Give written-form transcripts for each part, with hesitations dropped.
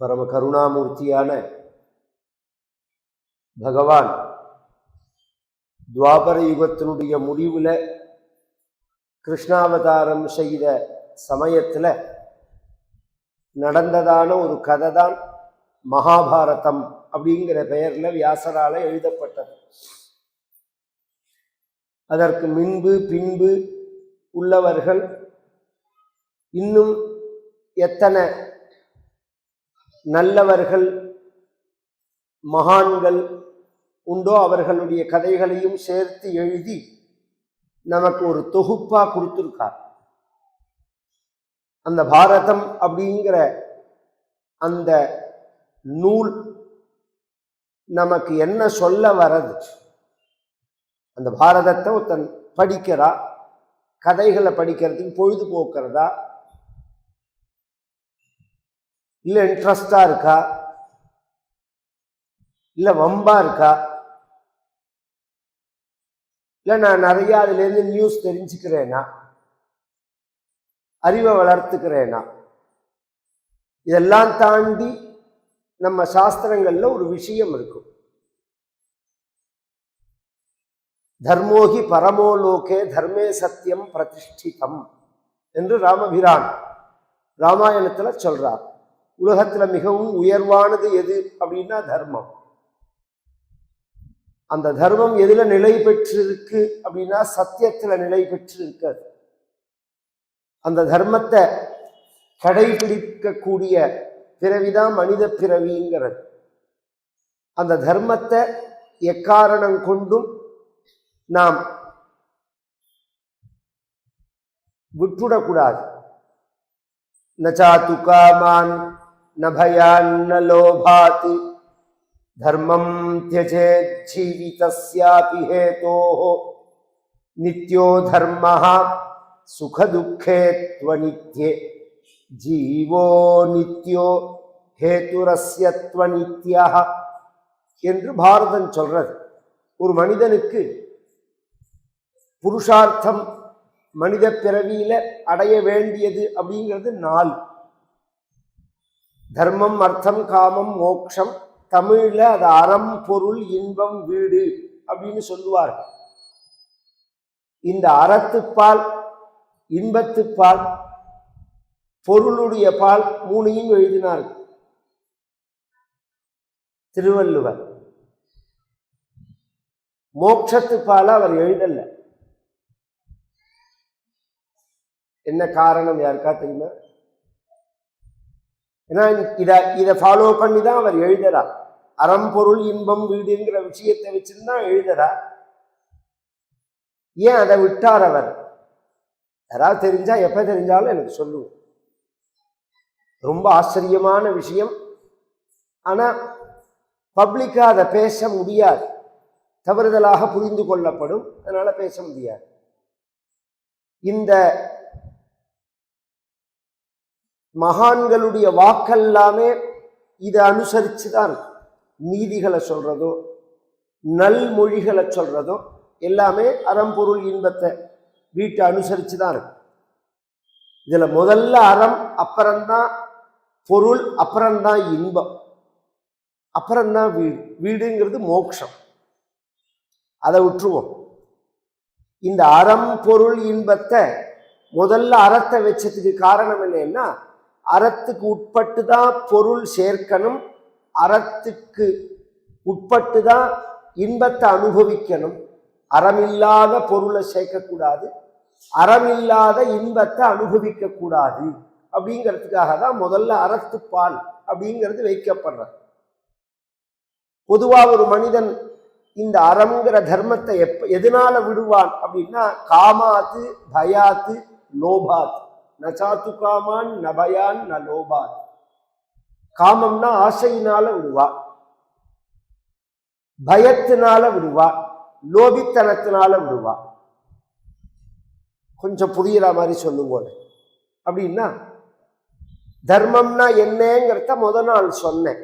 பரம கருணாமூர்த்தியான பகவான் துவாபர யுகத்தினுடைய முடிவுல கிருஷ்ணாவதாரம் செய்த சமயத்துல நடந்ததான ஒரு கதை தான் மகாபாரதம் அப்படிங்கிற பெயர்ல வியாசரால எழுதப்பட்டது. அதற்கு முன்பு பின்பு உள்ளவர்கள் இன்னும் எத்தனை நல்லவர்கள் மகான்கள் உண்டோ அவர்களுடைய கதைகளையும் சேர்த்து எழுதி நமக்கு ஒரு தொகுப்பா கொடுத்திருக்கார். அந்த பாரதம் அப்படிங்கிற அந்த நூல் நமக்கு என்ன சொல்ல வரது? அந்த பாரதத்தை ஒருத்தன் படிக்கிறா, கதைகளை படிக்கிறதுக்கு பொழுதுபோக்குறதா, இல்லை இன்ட்ரெஸ்டா இருக்கா, இல்லை வம்பா இருக்கா, இல்லை நான் நிறைய அதுலேருந்து நியூஸ் தெரிஞ்சுக்கிறேனா, அறிவை வளர்த்துக்கிறேனா, இதெல்லாம் தாண்டி நம்ம சாஸ்திரங்கள்ல ஒரு விஷயம் இருக்கும். தர்மோகி பரமோலோகே தர்மே சத்தியம் பிரதிஷ்டிதம் என்று ராமபிரான் ராமாயணத்துல சொல்றார். உலகத்துல மிகவும் உயர்வானது எது அப்படின்னா தர்மம். அந்த தர்மம் எதுல நிலை பெற்றிருக்கு அப்படின்னா சத்தியத்துல நிலை பெற்று இருக்காது. அந்த தர்மத்தை கடைபிடிக்கக்கூடிய பிறவிதான் மனித பிறவிங்கிறது. அந்த தர்மத்தை எக்காரணம் கொண்டும் நாம் விட்டுடக்கூடாது. நச்சாது காமான் நபயான் ந லோபாத் தர்மம் த்யஜேத் ஜீவிதஸ்யாபி ஹேதோஹ நித்யோ தர்மஹ சுகதுக்கே த்வநித்யே ஜீவோ நித்யோ ஹேதுரஸ்ய த்வநித்யஹ என்று பாரதம் சொல்றது. ஒரு மனிதனுக்கு புருஷார்த்தம் மனித பிறவியில அடைய வேண்டியது அப்படிங்கிறது 4: தர்மம், அர்த்தம், காமம், மோட்சம். தமிழ்ல அது அறம், பொருள், இன்பம், வீடு அப்படின்னு சொல்லுவார்கள். இந்த அறத்துப்பால், இன்பத்துப்பால், பொருளுடைய பால் 3ஐயும் எழுதினார்கள் திருவள்ளுவர். மோட்சத்துப்பால அவர் எழுதல. என்ன காரணம் யாருக்கா தெரியுமா? ஏன்னா இதை ஃபாலோ பண்ணி தான் அவர் எழுதுறார். அறம், பொருள், இன்பம், வீடுங்கிற விஷயத்தை வச்சுதான் எழுதுறார். ஏன் அதை விட்டார் அவர்? யாராவது தெரிஞ்சா எப்ப தெரிஞ்சாலும் எனக்கு சொல்லுவோம். ரொம்ப ஆச்சரியமான விஷயம். ஆனா பப்ளிக்கா அதை பேச முடியாது, தவறுதலாக புரிந்து கொள்ளப்படும். அதனால பேச முடியாது. இந்த மகான்களுடைய வாக்கெல்லாமே இதை அனுசரிச்சுதான் நீதிகளை சொல்றதோ நல்மொழிகளை சொல்றதோ எல்லாமே அறம்பொருள் இன்பத்தை வீட்டை அனுசரிச்சுதான் இருக்கு. இதுல முதல்ல அறம், அப்புறம்தான் பொருள், அப்புறம்தான் இன்பம், அப்புறம்தான் வீடு. வீடுங்கிறது மோட்சம். அதை விட்டுருவோம். இந்த அறம், பொருள், இன்பத்தை முதல்ல அறத்தை வச்சதுக்கு காரணம் என்னன்னா, அறத்துக்கு உட்பட்டு தான் பொருள் சேர்க்கணும், அறத்துக்கு உட்பட்டு தான் இன்பத்தை அனுபவிக்கணும். அறமில்லாத பொருளை சேர்க்கக்கூடாது, அறமில்லாத இன்பத்தை அனுபவிக்க கூடாது அப்படிங்கிறதுக்காக தான் முதல்ல அறத்துப்பால் அப்படிங்கிறது வைக்கப்படுறது. பொதுவா ஒரு மனிதன் இந்த அறம்ங்கிற தர்மத்தை எதனால விடுவான் அப்படின்னா, காமாத்து பயாத்து லோபாத். நச்சாத்து காமான் நபயான் ந லோபாத். காமம்னா ஆசையினால விடுவா, பயத்தினால விடுவா, லோபித்தனத்தினால விடுவா. கொஞ்சம் புரியுற மாதிரி சொல்லுங்க. அப்படின்னா தர்மம்னா என்னங்கிறத முத நாள் சொன்னேன்.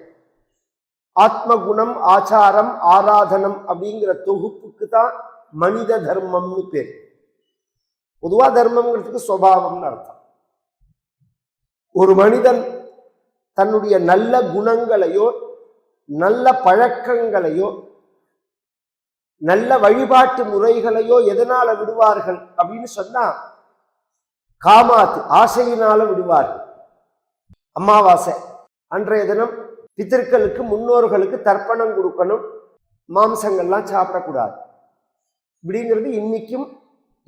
ஆத்ம குணம், ஆச்சாரம், ஆராதனம் அப்படிங்கிற தொகுப்புக்கு தான் மனித தர்மம்னு பேர். பொதுவா தர்மம்ங்கிறதுக்கு சுபாவம்னு அர்த்தம். ஒரு மனிதன் தன்னுடைய நல்ல குணங்களையோ நல்ல பழக்கங்களையோ நல்ல வழிபாட்டு முறைகளையோ எதனால விடுவார்கள் அப்படின்னு சொன்னா காமாத்து, ஆசையினால விடுவார்கள். அமாவாசை அன்றைய தினம் பிதர்களுக்கு முன்னோர்களுக்கு தர்ப்பணம் கொடுக்கணும், மாம்சங்கள்லாம் சாப்பிடக்கூடாது. இப்படிங்கிறது இன்னைக்கும்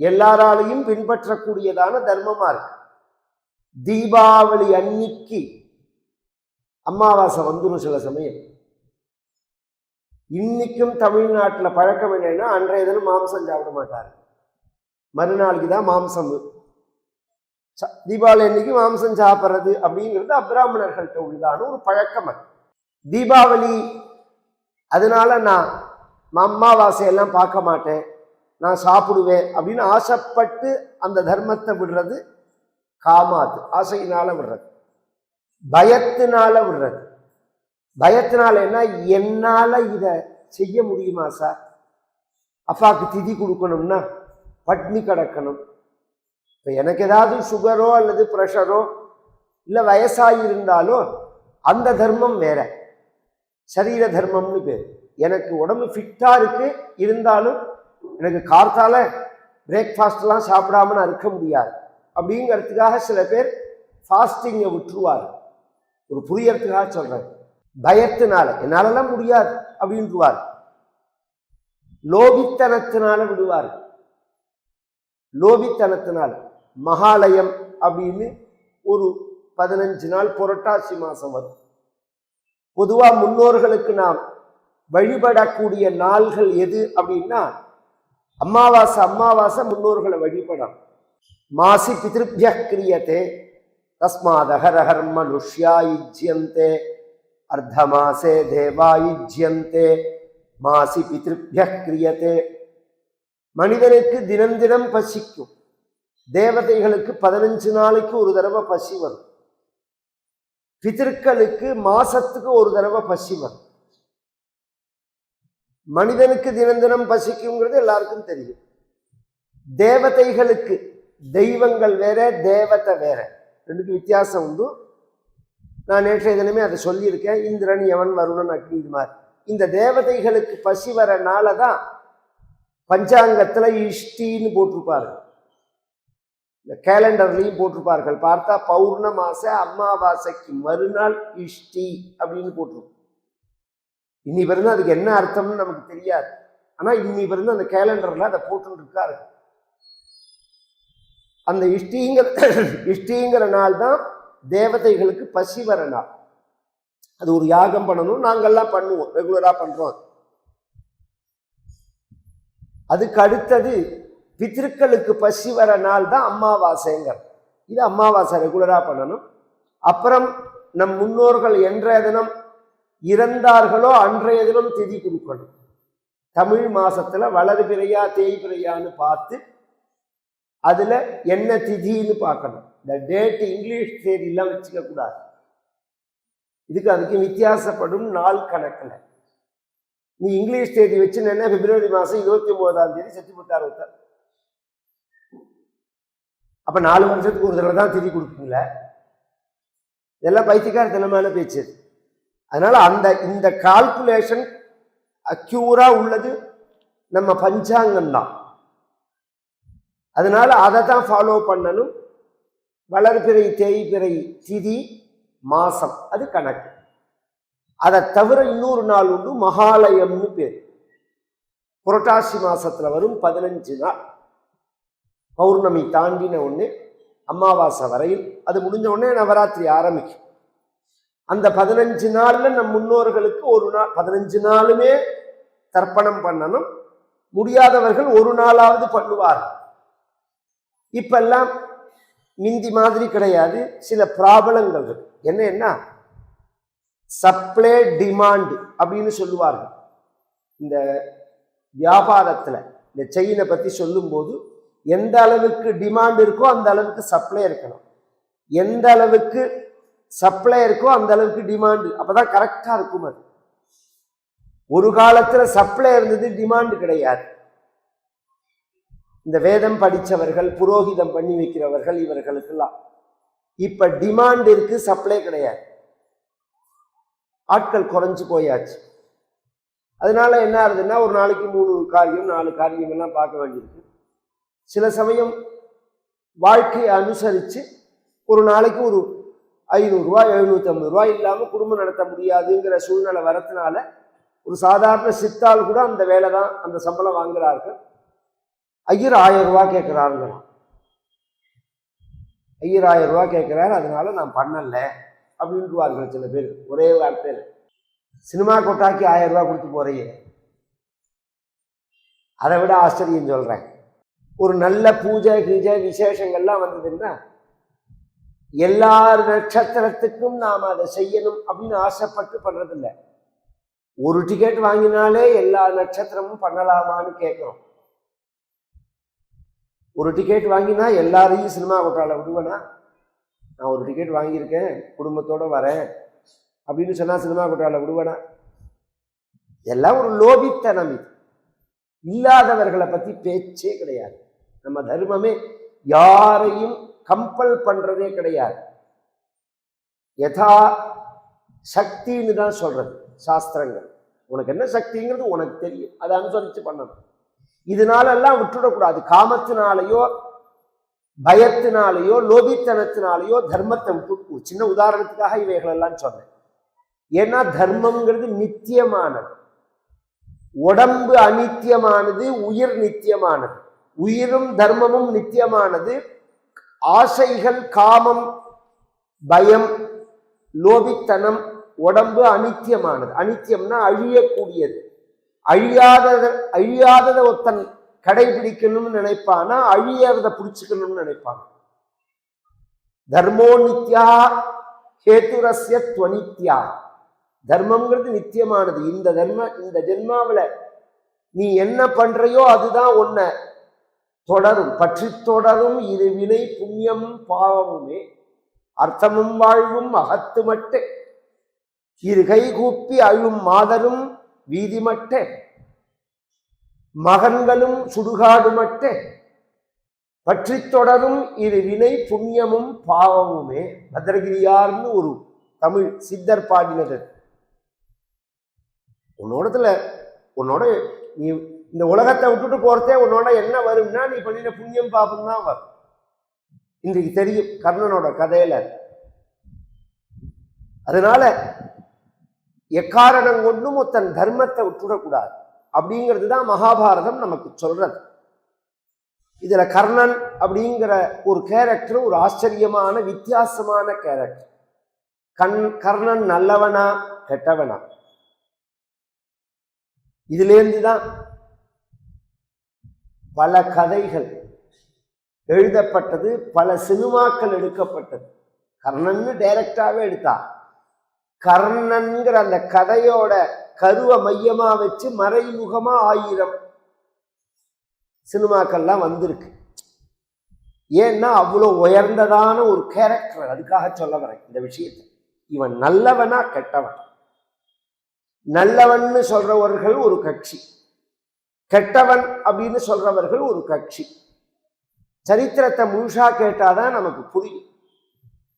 எல்லாராலையும் பின்பற்றக்கூடியதான தர்மமா இருக்கு. தீபாவளி அன்னைக்கு அமாவாசை வந்துடும். சில சமயம் இன்னைக்கும் தமிழ்நாட்டில் பழக்கம் என்னன்னா அன்றைய தினம் மாம்சம் சாப்பிட மாட்டாரு, மறுநாளைக்கு தான் மாம்சம். தீபாவளி அன்னைக்கு மாம்சம் சாப்பிட்றது அப்படிங்கிறது அப்ராமணர்கள்ட்ட உள்ளதான ஒரு பழக்கம். தீபாவளி அதனால நான் அமாவாசையெல்லாம் பார்க்க மாட்டேன், நான் சாப்பிடுவேன் அப்படின்னு ஆசைப்பட்டு அந்த தர்மத்தை விடுறது காமாது, ஆசையினால விடுறது, பயத்தினால விடுறது. பயத்தினால என்ன, என்னால இத செய்ய முடியுமா சார், அப்பாவுக்கு திதி கொடுக்கணும்னா பட்னி கிடக்கணும், இப்போ எனக்கு ஏதாவது சுகரோ அல்லது ப்ரெஷரோ இல்லை வயசாகி இருந்தாலோ அந்த தர்மம் வேற, சரீர தர்மம்னு பேர். எனக்கு உடம்பு ஃபிட்டாக இருக்கு, இருந்தாலும் எனக்கு கார்த்தால பிரேக்ஃபாஸ்ட்லாம் சாப்பிடாம நான் இருக்க முடியாது அப்படிங்கிறதுக்காக சில பேர் ஃபாஸ்டிங்கை விட்டுருவார். ஒரு புரியறதுக்காக சொல்றேன், பயத்தினால என்னாலலாம் முடியாது அப்படின்ட்டுவார். லோபித்தனத்தினால விடுவார். லோபித்தனத்தினால மகாலயம் அப்படின்னு ஒரு 15 நாள் புரட்டாசி மாசம் வரும். பொதுவா முன்னோர்களுக்கு நாம் வழிபடக்கூடிய நாள்கள் எது அப்படின்னா அமாவாசை. அமாவாசை முன்னோர்களை வழிபடம். மாசி பித்ருப்ய கிரியதே தஸ்மாதஹரஹர் மனுஷ்யா யுஜ்யந்தே அர்த்தமாசே தேவா யுஜ்யந்தே மாசி பித்ருப்ய கிரியதே. மனிதனுக்கு தினம் தினம் பசிக்கும், தேவதைகளுக்கு 15 நாளைக்கு ஒரு தடவை பசி வரும், பிதர்களுக்கு மாசத்துக்கு ஒரு தடவை பசி வரும். மனிதனுக்கு தினம் தினம் பசிக்குங்கிறது எல்லாருக்கும் தெரியும். தேவதைகளுக்கு, தெய்வங்கள் வேற தேவதை வேற, ரெண்டுக்கு வித்தியாசம் உண்டு. நான் நேற்றைய தினமே அதை சொல்லியிருக்கேன். இந்திரன், யவன், வருணன், அக்னி, இது மாதிரி இந்த தேவதைகளுக்கு பசி வரனால தான் பஞ்சாங்கத்துல இஷ்டின்னு போட்டிருப்பார்கள், இந்த கேலண்டர்லையும் போட்டிருப்பார்கள். பார்த்தா பௌர்ணமாசை அமாவாசைக்கு மறுநாள் இஷ்டி அப்படின்னு போட்டிருக்கும். இன்னி பிறந்து அதுக்கு என்ன அர்த்தம்னு நமக்கு தெரியாது, ஆனா இன்னி பிறந்து அந்த கேலண்டர்ல அதை போட்டு இருக்காரு. அந்த இஷ்டிங்கிற நாள் தான் தேவதைகளுக்கு பசி வர நாள். அது ஒரு யாகம் பண்ணணும், நாங்கள்லாம் பண்ணுவோம், ரெகுலரா பண்றோம். அதுக்கு அடுத்தது பித்ருக்களுக்கு பசி வர நாள் தான் அமாவாசைங்கிற. இது அமாவாசை ரெகுலரா பண்ணணும். அப்புறம் நம் முன்னோர்கள் என்றைய தினம் இறந்தார்களோ அன்றைய தினம் திதி கொடுக்கணும். தமிழ் மாசத்துல வளர் பிறையா தேய் பிறையான்னு பார்த்து அதுல என்ன திதின்னு பார்க்கணும். இந்த டேட் இங்கிலீஷ் தேதியெல்லாம் வச்சுக்க கூடாது. இதுக்கு அதுக்கு வித்தியாசப்படும் நாள் கணக்கில். நீ இங்கிலீஷ் தேதி வச்சு என்ன பிப்ரவரி மாசம் 29ஆம் தேதி செத்து போட்டார் ஒருத்தர், அப்ப 4 வருஷத்துக்கு ஒரு தடவை தான் திதி கொடுப்பீங்களே, இதெல்லாம் பைத்தியக்காரத்தனமான பேச்சு. அதனால இந்த கால்குலேஷன் அக்யூரா உள்ளது நம்ம பஞ்சாங்கம் தான். அதனால அதை தான் ஃபாலோ பண்ணணும். வளர்பிறை தேய்பிறை திதி மாசம் அது கணக்கு. அதை தவிர இன்னொரு நாள் உண்டு, மகாலயம்னு பேர். புரட்டாசி மாசத்துல வரும் 15 நாள், பௌர்ணமி தாண்டின உடனே அமாவாசை வரையில், அது முடிஞ்ச உடனே நவராத்திரி ஆரம்பிக்கும். அந்த 15 நாள்ல நம் முன்னோர்களுக்கு ஒரு நாள், 15 நாளுமே தர்ப்பணம் பண்ணணும். முடியாதவர்கள் ஒரு நாளாவது பண்ணுவார்கள். இப்பெல்லாம் மிந்தி மாதிரி கிடையாது, சில ப்ராப்ளங்கள் இருக்கு. என்ன சப்ளை டிமாண்ட் அப்படின்னு சொல்லுவார்கள். இந்த வியாபாரத்துல இந்த செயினை பத்தி சொல்லும்போது எந்த அளவுக்கு டிமாண்ட் இருக்கோ அந்த அளவுக்கு சப்ளை இருக்கணும், எந்த அளவுக்கு சப்ளை இருக்கோ அந்த அளவுக்கு டிமாண்ட், அப்பதான் கரெக்டா இருக்கும். அது ஒரு காலத்துல சப்ளை இருந்தது, டிமாண்ட் கிடையாது. இந்த வேதம் படித்தவர்கள், புரோகிதம் பண்ணி வைக்கிறவர்கள், இவர்களுக்கெல்லாம் இப்ப டிமாண்ட் இருக்கு, சப்ளை கிடையாது. ஆட்கள் குறைஞ்சு போயாச்சு. அதனால என்ன ஆகுதுன்னா ஒரு நாளைக்கு 3 காரியம் 4 காரியம் எல்லாம் பார்க்க வேண்டியிருக்கு. சில சமயம் வாழ்க்கையை அனுசரித்து ஒரு நாளைக்கு ஒரு 500 ரூபாய் 750 ரூபாய் இல்லாமல் குடும்பம் நடத்த முடியாதுங்கிற சூழ்நிலை வரதுனால ஒரு சாதாரண சித்தால் கூட அந்த வேலை தான், அந்த சம்பளம் வாங்குறார்கள். ஐயர் 1000 ரூபாய் கேட்குறாருங்களாம். ஐயர் 1000 ரூபாய் கேட்குறாரு, அதனால நான் பண்ணல அப்படின்ட்டுவார்கள் சில பேர். ஒரே வார்த்தையில் சினிமா கொட்டாக்கி 1000 ரூபாய் கொடுத்து போறீங்க. அதை விட ஆச்சரியம் சொல்றேன், ஒரு நல்ல பூஜை கீஜை விசேஷங்கள்லாம் வந்ததுன்னா எல்லா நட்சத்திரத்துக்கும் நாம் அதை செய்யணும் அப்படின்னு ஆசைப்பட்டு பண்றதில்லை. ஒரு டிக்கெட் வாங்கினாலே எல்லா நட்சத்திரமும் பண்ணலாமான்னு கேட்கிறோம். ஒரு டிக்கெட் வாங்கினா எல்லாரையும் சினிமா கொட்டால விடுவேனா? நான் ஒரு டிக்கெட் வாங்கியிருக்கேன் குடும்பத்தோட வரேன் அப்படின்னு சொன்னா சினிமா கொட்டால விடுவேனா? எல்லாம் ஒரு லோபித்தனம். இது இல்லாதவர்களை பத்தி பேச்சே கிடையாது. நம்ம தர்மமே யாரையும் கம்பல் பண்றதே கிடையாது. யதா சக்தின்னு தான் சொல்றது சாஸ்திரங்கள். உனக்கு என்ன சக்திங்கிறது உனக்கு தெரியும், அதை அனுசரிச்சு பண்ணணும். இதனாலெல்லாம் விட்டுடக்கூடாது. காமத்தினாலேயோ பயத்தினாலேயோ லோபித்தனத்தினாலேயோ தர்மத்தை விட்டு. சின்ன உதாரணத்துக்காக இவைகளெல்லாம் சொன்னேன். ஏன்னா தர்மம்ங்கிறது நித்தியமானது, உடம்பு அநித்தியமானது, உயிர் நித்தியமானது. உயிரும் தர்மமும் நித்தியமானது. ஆசைகள், காமம், பயம், லோபித்தனம், உடம்பு அநித்தியமானது. அநித்தியம்னா அழியக்கூடியது. அழியாததை ஒருத்தன் கடைபிடிக்கணும்னு நினைப்பானா அழியாததை பிடிச்சுக்கணும்னு நினைப்பான். தர்மோ நித்யா ஹேதுரஸ்ய த்வநித்யா. தர்மம்ங்கிறது நித்தியமானது. இந்த ஜென்மாவில் நீ என்ன பண்றையோ அதுதான் உன்னை தொடரும், பற்றி தொடரும். இது வினை புண்ணியம் பாவமுமே அர்த்தமும் வாழ்வும் அகத்து மட்டே. இரு கை கூப்பி அழும் மாதரும் வீதி மட்டே, மகன்களும் சுடுகாடு மட்டே பற்றி தொடரும். இது வினை புண்ணியமும் பாவமுமே. பத்ரகிரியார்னு ஒரு தமிழ் சித்தர் பாடினது. உன்னோட நீ இந்த உலகத்தை விட்டுட்டு போறதே உன்னோட என்ன வரும்னா நீ பண்ணின புண்ணியம் பாபம் தான் வரும். இன்றைக்கு தெரியும் கர்ணனோட கதையில. அதனால எக்காரணம் கொண்டும் தன் தர்மத்தை விட்டுடக்கூடாது அப்படிங்கிறது தான் மகாபாரதம் நமக்கு சொல்றது. இதுல கர்ணன் அப்படிங்கிற ஒரு கேரக்டர் ஒரு ஆச்சரியமான வித்தியாசமான கேரக்டர். கர்ணன் நல்லவனா கெட்டவனா? இதிலேருந்துதான் பல கதைகள் எழுதப்பட்டது, பல சினிமாக்கள் எடுக்கப்பட்டது. கர்ணன்னு டைரக்டாவே எடுத்தா, கர்ணன்கிற அந்த கதையோட கருவை மையமா வச்சு மறைமுகமா 1000 சினிமாக்கள்லாம் வந்திருக்கு. ஏன்னா அவ்வளோ உயர்ந்ததான ஒரு கேரக்டர். அதுக்காக சொல்ல வரேன் இந்த விஷயத்தை. இவன் நல்லவனா கெட்டவன்? நல்லவன்னு சொல்றவர்கள் ஒரு கட்சி, கெட்டவன் அப்படின்னு சொல்றவர்கள் ஒரு கட்சி. சரித்திரத்தை முழுசா கேட்டாதான் நமக்கு புரியும்.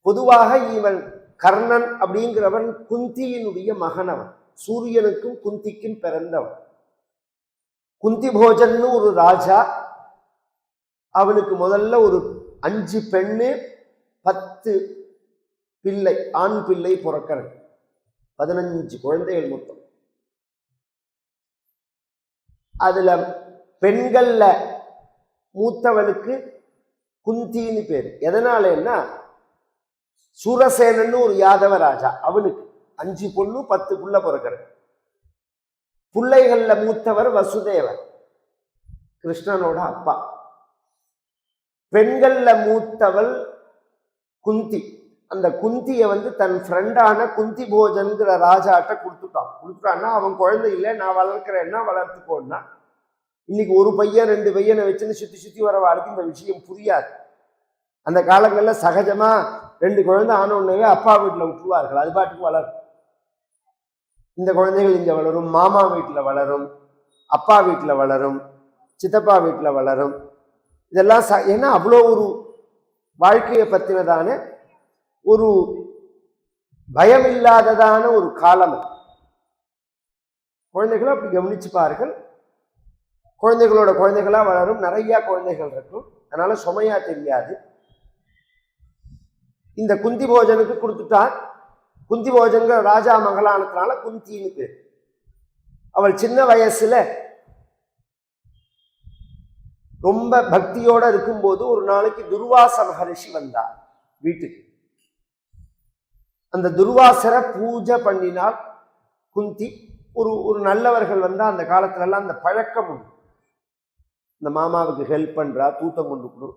பொதுவாக இவன் கர்ணன் அப்படிங்கிறவன் குந்தியினுடைய மகனவன். சூரியனுக்கும் குந்திக்கும் பிறந்தவன். குந்தி போஜன்னு ஒரு ராஜா. அவனுக்கு முதல்ல ஒரு 5 பெண்ணு 10 பிள்ளை, ஆண் பிள்ளை பிறக்கிறது. 15 குழந்தைகள் மொத்தம். அதுல பெண்கள்ல மூத்தவனுக்கு குந்தின்னு பேரு. எதனாலன்னா சூரசேனன்னு ஒரு யாதவ ராஜா, அவனுக்கு 5 பொண்ணு 10 புள்ள பிறக்கிறது. பிள்ளைகள்ல மூத்தவர் வசுதேவர், கிருஷ்ணனோட அப்பா. பெண்கள்ல மூத்தவள் குந்தி. அந்த குந்தியை தன் ஃப்ரெண்டான குந்தி போஜன்கிற ராஜாட்ட கொடுத்துட்டான்னா அவன் குழந்தை இல்லை, நான் வளர்க்கிறேன்னா வளர்த்துக்கோன்னா. இன்னைக்கு ஒரு பையன் 2 பையனை வச்சுன்னு சுத்தி வர வாழ்க்கை இந்த விஷயம் புரியாது. அந்த காலங்களில் சகஜமா 2 குழந்தை ஆனோடனே அப்பா வீட்டில் விட்டுருவார்கள், அது பாட்டுக்கு வளரும். இந்த குழந்தைகள் இங்கே வளரும், மாமா வீட்டில் வளரும், அப்பா வீட்டில் வளரும், சித்தப்பா வீட்டில் வளரும். இதெல்லாம் ஏன்னா அவ்வளோ ஒரு வாழ்க்கையை பற்றினதான ஒரு பயம் இல்லாததான ஒரு காலம். குழந்தைகளை அப்படி கவனிச்சு பாருங்கள். குழந்தைகளோட குழந்தைகளா வளரும், நிறைய குழந்தைகள் இருக்கும், அதனால சுமையா தெரியாது. இந்த குந்தி போஜனுக்கு கொடுத்துட்டா, குந்தி போஜன்கிற ராஜா மகளானதுனால குந்தின்னு பேர். அவள் சின்ன வயசுல ரொம்ப பக்தியோட இருக்கும்போது ஒரு நாளைக்கு துர்வாச மகரிஷி வந்தார் வீட்டுக்கு. அந்த துர்வாசரை பூஜை பண்ணினால் குந்தி ஒரு நல்லவர்கள் வந்தா அந்த காலத்துல எல்லாம் அந்த பழக்கம் உண்டு. இந்த மாமாவுக்கு ஹெல்ப் பண்றா, தூத்தம் கொண்டு கொடு,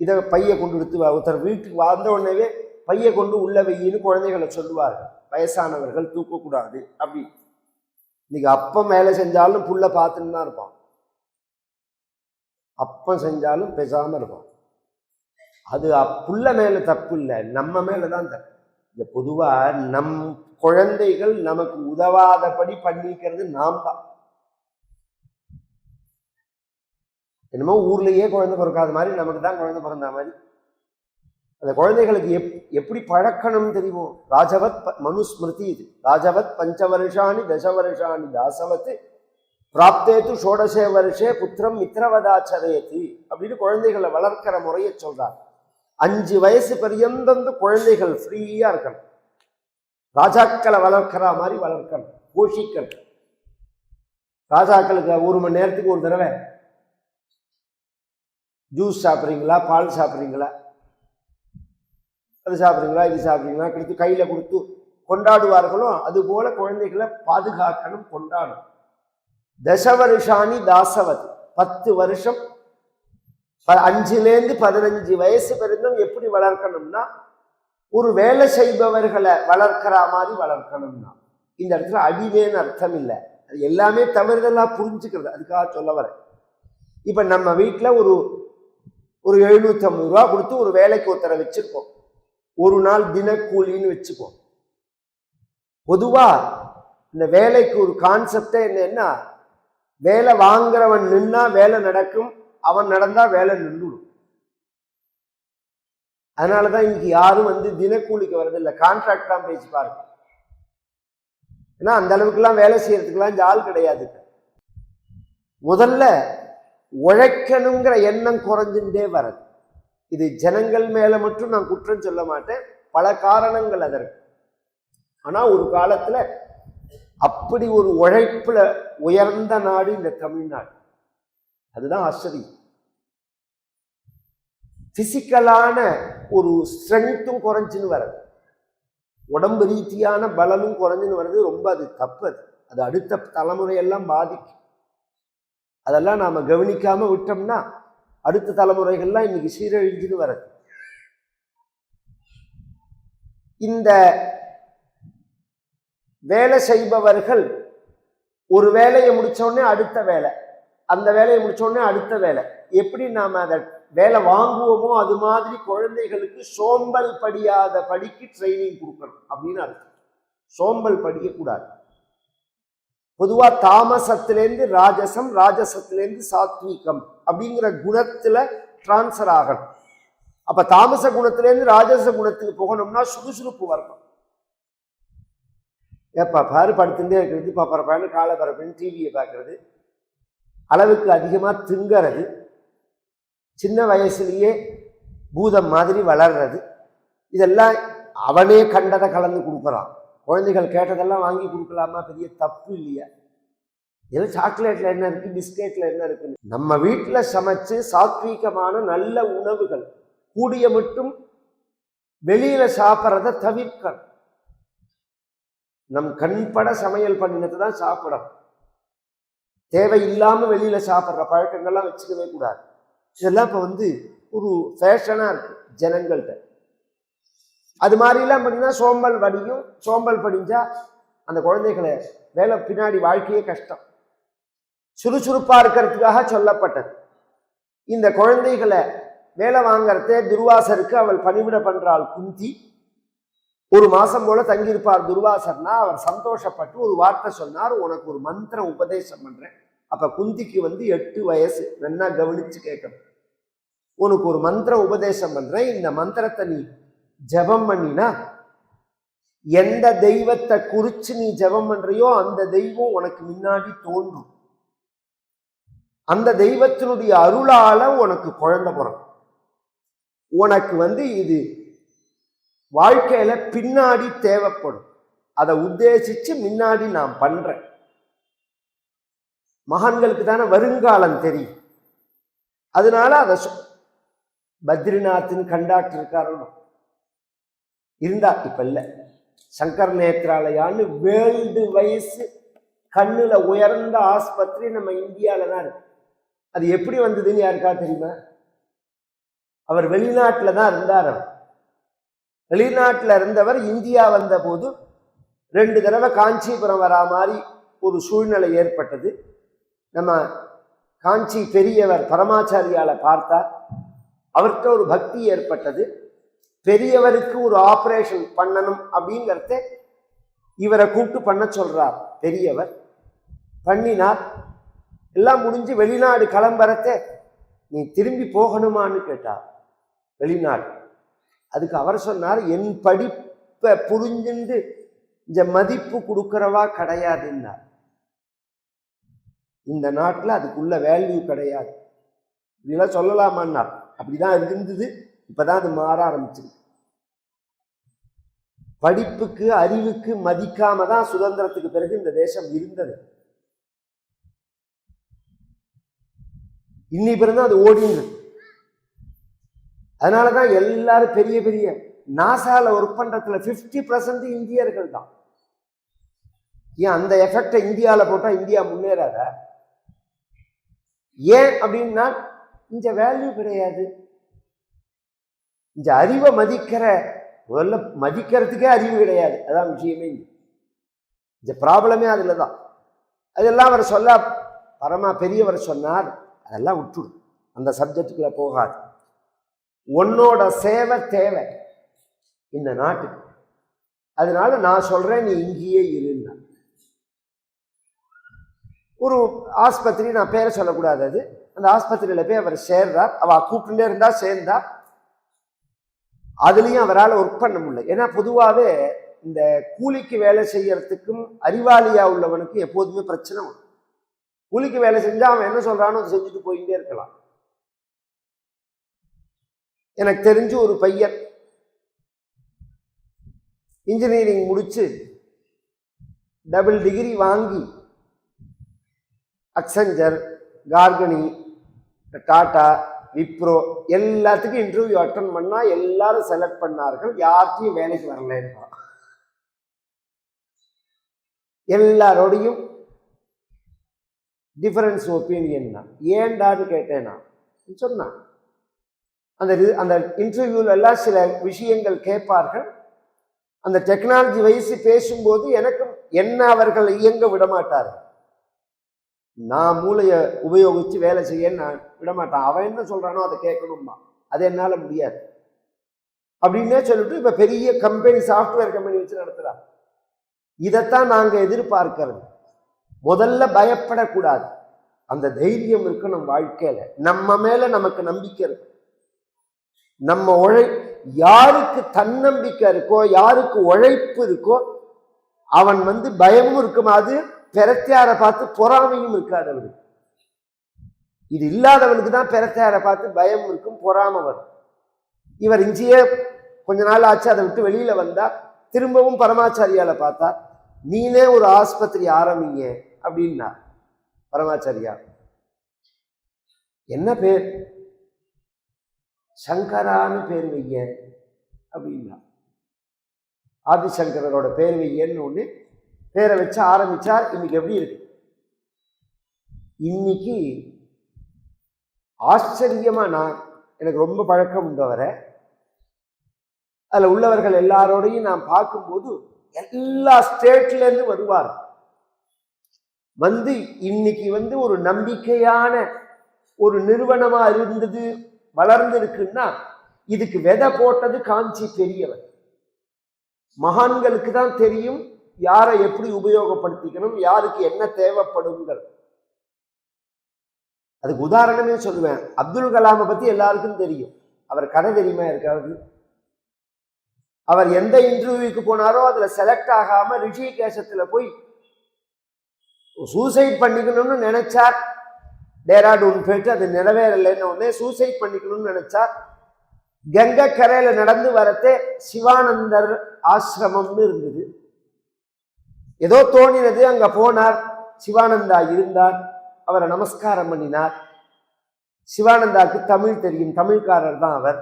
இதை பைய கொண்டு எடுத்து ஒருத்தர் வீட்டுக்கு வந்த உடனே பைய கொண்டு உள்ள வெயின்னு குழந்தைகளை சொல்லுவார்கள். வயசானவர்கள் தூக்கக்கூடாது அப்படி. இன்னைக்கு அப்பம் வேலை செஞ்சாலும் புள்ள பார்த்துன்னு தான் இருப்பான், அப்பம் செஞ்சாலும் பேசாம இருப்பான். அது புள்ள மேல தப்பு இல்லை, நம்ம மேலதான் தப்பு. இந்த பொதுவா நம் குழந்தைகள் நமக்கு உதவாதபடி பண்ணிக்கிறது நாம் தான். என்னமோ ஊர்லயே குழந்தை பிறக்காத மாதிரி நமக்கு தான் குழந்தை பிறந்த மாதிரி. அந்த குழந்தைகளுக்கு எப்படி பழக்கணும் தெரியுமோ. ராஜவத் மனுஸ்மிருதி இது. ராஜவத் பஞ்சவருஷாணி தசவருஷாணி தாசவத் பிராப்தேத்து ஷோடசே வருஷே புத்திரம் மித்திரவதாச்சரேத்து அப்படின்னு குழந்தைகளை வளர்க்கிற முறையை சொல்றார். 5 வயசு பரியந்தம் குழந்தைகள் ஃப்ரீயா இருக்கணும். ராஜாக்களை வளர்க்கிற மாதிரி வளர்க்கணும், போஷிக்கணும். ராஜாக்களுக்கு 1 மணி நேரத்துக்கு ஒரு தடவை ஜூஸ் சாப்பிட்றீங்களா, பால் சாப்பிட்றீங்களா, அது சாப்பிட்றீங்களா, இது சாப்பிட்றீங்களா கொடுத்து கையில கொடுத்து கொண்டாடுவார்களோ அது போல குழந்தைகளை பாதுகாக்கணும், கொண்டாடணும். தசவருஷாணி தாசவத் 10 வருஷம் 5லேருந்து 15 வயசு பெருந்தும் எப்படி வளர்க்கணும்னா ஒரு வேலை செய்பவர்களை வளர்க்கிற மாதிரி வளர்க்கணும்னா. இந்த இடத்துல அடிவேன்னு அர்த்தம் இல்லை, அது எல்லாமே தவறுதலா புரிஞ்சுக்கிறது, அதுக்காக சொல்ல வரேன். இப்ப நம்ம வீட்டில் ஒரு 750 ரூபா கொடுத்து ஒரு வேலைக்கு ஒருத்தரை வச்சிருக்கோம். ஒரு நாள் தினக்கூலின்னு வச்சுப்போம். பொதுவா இந்த வேலைக்கு ஒரு கான்செப்டே என்னன்னா, வேலை வாங்குறவன் நின்னா வேலை நடக்கும், அவன் நடந்தா வேலை நின்றுடும். அதனாலதான் இன்னைக்கு யாரும் தினக்கூலிக்கு வர்றதில்லை, கான்ட்ராக்ட் தான் பேசி பாருங்க. ஏன்னா அந்த அளவுக்குலாம் வேலை செய்யறதுக்குலாம் இந்த ஆள் கிடையாது. முதல்ல உழைக்கணுங்கிற எண்ணம் குறைஞ்சுட்டே வர்றது. இது ஜனங்கள் மேல மட்டும் நான் குற்றம் சொல்ல மாட்டேன், பல காரணங்கள் அதற்கு. ஆனா ஒரு காலத்துல அப்படி ஒரு உழைப்புல உயர்ந்த நாடு இந்த தமிழ்நாடு. அதுதான் ஆச்சரியம். பிசிக்கலான ஒரு ஸ்ட்ரென்த்தும் குறைஞ்சுன்னு வர்றது, உடம்பு ரீதியான பலனும் குறைஞ்சுன்னு வர்றது ரொம்ப அது தப்பு. அது அடுத்த தலைமுறையெல்லாம் பாதிக்கும். அதெல்லாம் நாம கவனிக்காம விட்டோம்னா அடுத்த தலைமுறைகள்லாம் இன்னைக்கு சீரழிஞ்சுன்னு வர்றது. இந்த வேலை செய்பவர்கள் ஒரு வேலையை முடிச்ச உடனே அடுத்த வேலை, அந்த வேலையை முடிச்ச உடனே அடுத்த வேலை, எப்படி நாம அதை வேலை வாங்குவோமோ அது மாதிரி குழந்தைகளுக்கு சோம்பல் படியாத படிக்கு ட்ரைனிங் கொடுக்கணும் அப்படின்னு அர்த்தம். சோம்பல் படிக்கக்கூடாது. பொதுவா தாமசத்திலேருந்து ராஜசம், ராஜசத்திலேருந்து சாத்வீகம் அப்படிங்கிற குணத்துல டிரான்ஸ்ஃபர் ஆகணும். அப்ப தாமச குணத்திலேருந்து ராஜச குணத்துக்கு போகணும்னா சுறுசுறுப்பு வரணும். ஏப்பா பாரு படுத்துட்டே இருக்கிறது, பாப்பறப்பான்னு காலை பரப்புன்னு டிவியை பார்க்கறது, அளவுக்கு அதிகமா திங்கிறது, சின்ன வயசுலயே பூதம் மாதிரி வளர்றது, இதெல்லாம் அவனே கண்டதை கலந்து கொடுக்குறான். குழந்தைகள் கேட்டதெல்லாம் வாங்கி கொடுக்கலாமா? பெரிய தப்பு இல்லையா? ஏதோ சாக்லேட்ல என்ன இருக்கு, பிஸ்கெட்ல என்ன இருக்கு? நம்ம வீட்டுல சமைச்சு சாத்வீகமான நல்ல உணவுகள் கூடிய மட்டும் வெளியில சாப்பிட்றத தவிர்க்கணும். நம் கண்பட சமையல் பண்ணினது தான் சாப்பிடணும். தேவையில்லாம வெளியில சாப்பிட்ற பழக்கங்கள்லாம் வச்சுக்கவே கூடாது. இதெல்லாம் இப்ப ஒரு ஃபேஷனா இருக்கு ஜனங்கள்கிட்ட. அது மாதிரிலாம் பார்த்தீங்கன்னா சோம்பல் படியும். சோம்பல் படிஞ்சா அந்த குழந்தைகளை வேலை பின்னாடி வாழ்க்கையே கஷ்டம். சுறுசுறுப்பா இருக்கிறதுக்காக சொல்லப்பட்டது. இந்த குழந்தைகளை வேலை வாங்கறதே துர்வாசருக்கு அவள் பணிவிட பண்றாள் குந்தி. 1 மாசம் போல தங்கியிருப்பார் துர்வாசர்னா. அவர் சந்தோஷப்பட்டு ஒரு வார்த்தை சொன்னார், உனக்கு ஒரு மந்திரம் உபதேசம் பண்றேன். அப்ப குந்திக்கு 8 வயசு. நல்லா கவனிச்சு கேட்கணும். உனக்கு ஒரு மந்திரம் உபதேசம் பண்றேன், இந்த மந்திரத்தை நீ ஜபம் பண்ணினா எந்த தெய்வத்தை குறிச்சு நீ ஜெபம் பண்றியோ அந்த தெய்வம் உனக்கு முன்னாடி தோன்றும். அந்த தெய்வத்தினுடைய அருளால உனக்கு குழந்தை பிறக்கும். உனக்கு இது வாழ்க்கையில பின்னாடி தேவைப்படும். அதை உத்தேசிச்சு முன்னாடி நான் பண்றேன். மகான்களுக்கு தானே வருங்காலம் தெரியும். அதனால அதை பத்ரிநாத்தின் கண்டாக்டர் இருக்காரு இருந்தா, இப்ப இல்ல. சங்கர் நேத்ராலயான்னு வேர்ல்டு வைஸ் கண்ணுல உயர்ந்த ஆஸ்பத்திரி நம்ம இந்தியாவில தான் இருக்கு. அது எப்படி வந்ததுன்னு யாருக்கா தெரியுமா? அவர் வெளிநாட்டில தான் இருந்தார். வெளிநாட்டில் இருந்தவர் இந்தியா வந்த போது 2 தடவை காஞ்சிபுரம் வரா மாதிரி ஒரு சூழ்நிலை ஏற்பட்டது. நம்ம காஞ்சி பெரியவர் பரமாச்சாரியால பார்த்தார். அவர்கிட்ட ஒரு பக்தி ஏற்பட்டது. பெரியவருக்கு ஒரு ஆபரேஷன் பண்ணணும் அப்படிங்கிறத இவரை கூப்பிட்டு பண்ண சொல்றார். பெரியவர் பண்ணினார். எல்லாம் முடிஞ்சு வெளிநாடு கிளம்புறத நீ திரும்பி போகணுமான்னு கேட்டார் வெளிநாடு. அதுக்கு அவர் சொன்னார், என் படிப்பை புரிஞ்சுண்டு இந்த மதிப்பு கொடுக்கறவா கிடையாதுன்னார். இந்த நாட்டில் அதுக்குள்ள வேல்யூ கிடையாது. இதெல்லாம் சொல்லலாமான்னார். அப்படிதான் இருந்தது. இப்பதான் அது மாற ஆரம்பிச்சிருக்கு. படிப்புக்கு அறிவுக்கு மதிக்காம தான் சுதந்திரத்துக்கு பிறகு இந்த தேசம் இருந்தது. இன்னி பிறகு அது ஓடினது. அதனாலதான் எல்லாரும் பெரிய பெரிய நாசால ஒர்க் பண்றதுல 50% இந்தியர்கள் தான். ஏன் அந்த எஃபெக்டை இந்தியாவில போட்டா இந்தியா முன்னேறாத? ஏன் அப்படின்னா இந்த வேல்யூ கிடையாது. இந்த அறிவை முதல்ல மதிக்கிறதுக்கே அறிவு கிடையாது. அதான் விஷயமே. இந்த ப்ராப்ளமே அதுல தான். அதெல்லாம் அவர் சொல்ல பரமா பெரியவர் சொன்னார், அதெல்லாம் விட்டுடும், அந்த சப்ஜெக்டுக்குள்ள போகாது. உன்னோட சேவை தேவை இந்த நாட்டுக்கு. அதனால நான் சொல்றேன், நீ இங்கேயே இருந்தா. ஒரு ஆஸ்பத்திரி, நான் பேரை சொல்லக்கூடாது, அது அந்த ஆஸ்பத்திரியில போய் அவர் சேர்றார். அவ கூப்பிட்டுட்டே இருந்தா சேர்ந்தா. அதுலயும் அவரால் ஒர்க் பண்ண முடியல. ஏன்னா பொதுவாகவே இந்த கூலிக்கு வேலை செய்யறதுக்கும் அறிவாளியா உள்ளவனுக்கு எப்போதுமே பிரச்சனை வரும். கூலிக்கு வேலை செஞ்சா அவன் என்ன சொல்றானோ அதை செஞ்சுட்டு போயிட்டே இருக்கலாம். எனக்கு தெரிஞ்சு ஒரு பையன் இன்ஜினியரிங் முடிச்சு டபுள் டிகிரி வாங்கி அக்செஞ்சர், கார்கனி, டாடா, விப்ரோ எல்லாத்துக்கும் இன்டர்வியூ அட்டன் பண்ணா எல்லாரும் செலக்ட் பண்ணார்கள். யார்த்தையும் வேலைக்கு வரலன்னா எல்லாரோடையும் டிஃபரன்ஸ் ஒப்பீனியன் தான். ஏன்டான்னு கேட்டேன்னா சொன்னான். அந்த இன்டர்வியூல எல்லாம் சில விஷயங்கள் கேட்பார்கள். அந்த டெக்னாலஜி வைஸ் பேசும்போது எனக்கும் என்ன அவர்கள் இயங்க விட மாட்டார்கள். நான் மூளையை உபயோகிச்சு வேலை செய்ய நான் விடமாட்டான். அவன் என்ன சொல்றானோ அதை கேட்கணும்மா, அது என்னால முடியாது அப்படின்னே சொல்லிட்டு இப்ப பெரிய கம்பெனி, சாஃப்ட்வேர் கம்பெனி வச்சு நடத்துறாங்க. இதைத்தான் நாங்க எதிர்பார்க்கிறது. முதல்ல பயப்படக்கூடாது. அந்த தைரியம் இருக்கணும் வாழ்க்கையில. நம்ம மேல நமக்கு நம்பிக்கை இருக்கு. நம்ம யாருக்கு தன்னம்பிக்கை இருக்கோ, யாருக்கு உழைப்பு இருக்கோ, அவன் பயமும் இருக்கும். அது பெறத்தியாரை பார்த்து பொறாமையும் இருக்காது அவனுக்கு. இது இல்லாதவனுக்கு தான் பெறத்தியாரை பார்த்து பயம் இருக்கும், பொறாமை வரும். இவர் இஞ்சியே கொஞ்ச நாள் ஆச்சு, அதை விட்டு வெளியில வந்தா திரும்பவும் பரமாச்சாரியால பார்த்தா, நீனே ஒரு ஆஸ்பத்திரி ஆரம்பிங்க அப்படின்னா. பரமாச்சாரியா என்ன பேர்? சங்கரான்னு பேர் வைய அப்படின்னா. ஆதிசங்கரோட பேர் வையன்னு ஒண்ணு பேரை வச்சு ஆரம்பிச்சார். இன்னைக்கு எப்படி இருக்கு? இன்னைக்கு ஆச்சரியமா, எனக்கு ரொம்ப பழக்கம் உண்டவரை, அதுல உள்ளவர்கள் எல்லாரோடையும் நான் பார்க்கும்போது எல்லா ஸ்டேட்ல இருந்து வருவார். இன்னைக்கு ஒரு நம்பிக்கையான ஒரு நிறுவனமா இருந்தது, வளர்ந்து இருக்குன்னா இதுக்கு விதை போட்டது காஞ்சி பெரியவர். மகான்களுக்கு தான் தெரியும் யாரை எப்படி உபயோகப்படுத்திக்கணும், யாருக்கு என்ன தேவைப்படுங்கள். அதுக்கு உதாரணமே சொல்லுவேன். அப்துல் கலாமை பத்தி எல்லாருக்கும் தெரியும். அவர் கதை தெரியுமா இருக்காது? அவர் எந்த இன்டர்வியூக்கு போனாரோ அதுல செலக்ட் ஆகாம ரிஷிகேஷத்துல போய் சூசைட் பண்ணிக்கணும்னு நினைச்சார். டேராடூன் போயிட்டு அது நிறைவேறலைன்னு உடனே சூசைட் பண்ணிக்கணும்னு நினைச்சார். கங்கை கரையில நடந்து வரத்தே சிவானந்தர் ஆசிரமம்னு இருந்தது. ஏதோ தோணினது, அங்க போனார். சிவானந்தா இருந்தார். அவரை நமஸ்காரம் பண்ணினார். சிவானந்தாவுக்கு தமிழ் தெரியும், தமிழ்காரர் தான் அவர்.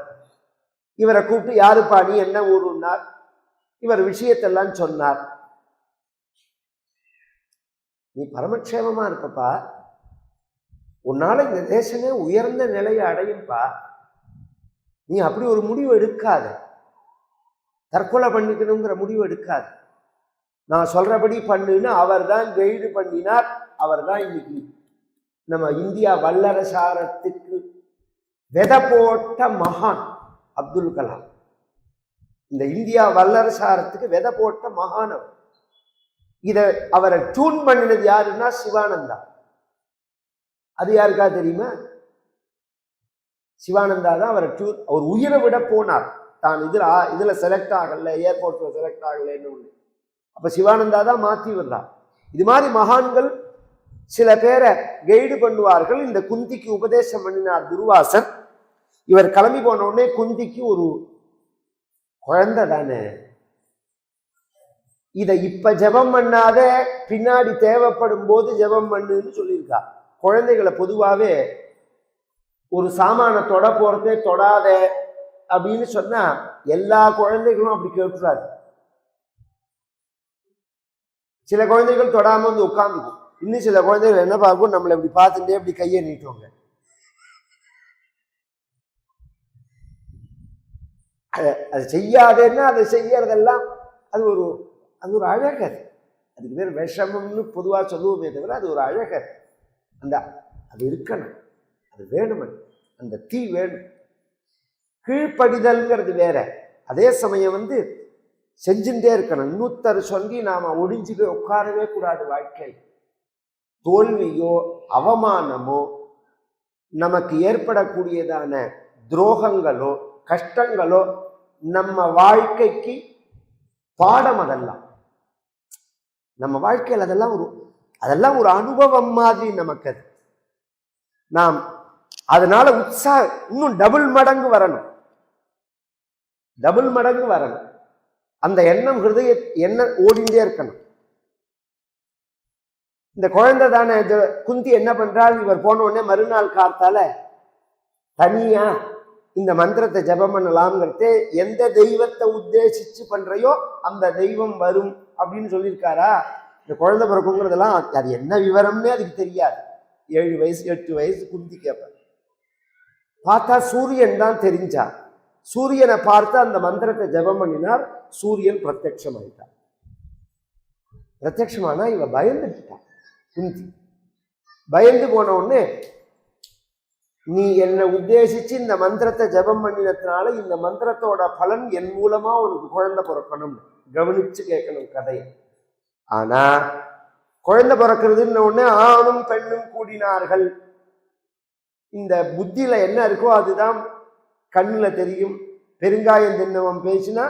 இவரை கூப்பிட்டு யாருப்பா நீ, என்ன ஊருன்னார். இவர் விஷயத்தெல்லாம் சொன்னார். நீ பரமக்ஷேமமா இருப்பப்பா, உன்னால இந்த தேசமே உயர்ந்த நிலையை அடையும்பா. நீ அப்படி ஒரு முடிவு எடுக்காத, தற்கொலை பண்ணிக்கணுங்கிற முடிவு எடுக்காத, நான் சொல்றபடி பண்ணுன்னு அவர் தான் கைடு பண்ணினார். அவர் தான் இன்னைக்கு நம்ம இந்தியா வல்லரசாரத்துக்கு விதை போட்ட மகான் அப்துல் கலாம். இந்த இந்தியா வல்லரசாரத்துக்கு விதை போட்ட மகான் அவர். இத அவரை டியூன் பண்ணினது யாருன்னா சிவானந்தா. அது யாருக்கா தெரியுமா? சிவானந்தா தான் அவரை டியூன், அவர் உயிரை விட போனார். தான் இதுல செலக்ட் ஆகல, ஏர்போர்ட்ல செலக்ட் ஆகலன்னு ஒண்ணு. அப்ப சிவானந்தா தான் மாத்தி வந்தார். இது மாதிரி மகான்கள் சில பேரை கைடு பண்ணுவார்கள். இந்த குந்திக்கு உபதேசம் பண்ணினார் துர்வாசர். இவர் கிளம்பி போன உடனே குந்திக்கு ஒரு குழந்தை தானே, இதை இப்ப ஜெபம் பண்ணாத, பின்னாடி தேவைப்படும் போது ஜெபம் பண்ணுன்னு சொல்லியிருக்கா. குழந்தைகளை பொதுவாகவே ஒரு சாமான தொட போறதே தொடாத அப்படின்னு சொன்னா எல்லா குழந்தைகளும் அப்படி கேட்கிறாரு. சில குழந்தைகள் தொடாம வந்து உட்கார்ந்துக்கும். இன்னும் சில குழந்தைகள் என்ன பார்க்கும், நம்மளை இப்படி பார்த்துட்டே அப்படி கையை நீட்டுவாங்க. அது செய்யாதேன்னா அதை செய்யறதெல்லாம் அது ஒரு அழகர். அதுக்கு பேர் விஷமம்னு பொதுவாக சொல்லுவோமே தவிர அது ஒரு அழகர். அது இருக்கணும், அது வேணும், அந்த தீ வேணும். கீழ்ப்படிதல்ங்கிறது வேற. அதே சமயம் செஞ்சுட்டே இருக்கணும். இன்னொருத்தர் சொல்லி நாம ஒடிஞ்சு போய் உட்காரவே கூடாது. வாழ்க்கை தோல்வியோ அவமானமோ நமக்கு ஏற்படக்கூடியதான துரோகங்களோ கஷ்டங்களோ நம்ம வாழ்க்கைக்கு பாடம். அதெல்லாம் நம்ம வாழ்க்கையில் அதெல்லாம் ஒரு அனுபவம் மாதிரி நமக்கு. நாம் அதனால உற்சாகம் இன்னும் டபுள் மடங்கு வரணும். அந்த எண்ணம் ஹிருதய எண்ணம் ஓடிண்டே இருக்கணும். இந்த குழந்தை தானே குந்தி என்ன பண்றாள், இவர் போன உடனே மறுநாள் காத்தால தனியா இந்த மந்திரத்தை ஜபம் பண்ணலாம்ங்கிறதே, எந்த தெய்வத்தை உத்தேசிச்சு பண்றையோ அந்த தெய்வம் வரும் அப்படின்னு சொல்லியிருக்காரா. இந்த குழந்தை பிறக்குங்கிறதெல்லாம் அது என்ன விவரம்னே அதுக்கு தெரியாது. 7 வயசு 8 வயசு குந்தி கேட்பேன். பார்த்தா சூரியன் தான் தெரிஞ்சார். சூரியனை பார்த்து அந்த மந்திரத்தை ஜபம் பண்ணினார். சூரியன் பிரத்யட்சமாயிட்டார். பிரத்யட்சமானா இவ பயந்துட்டான். குந்தி பயந்து போன உடனே, நீ என்னை உத்தேசிச்சு இந்த மந்திரத்தை ஜபம் பண்ணினதுனால இந்த மந்திரத்தோட பலன் என் மூலமா உனக்கு குழந்தை பிறக்கணும். கவனிச்சு கேட்கணும் கதையை. ஆனா குழந்தை பிறக்கிறதுன்னு உடனே ஆணும் பெண்ணும் கூடினார்கள். இந்த புத்தியில என்ன இருக்கோ அதுதான் கண்ணுல தெரியும். பெருங்காயம் தின்னவன் பேசினா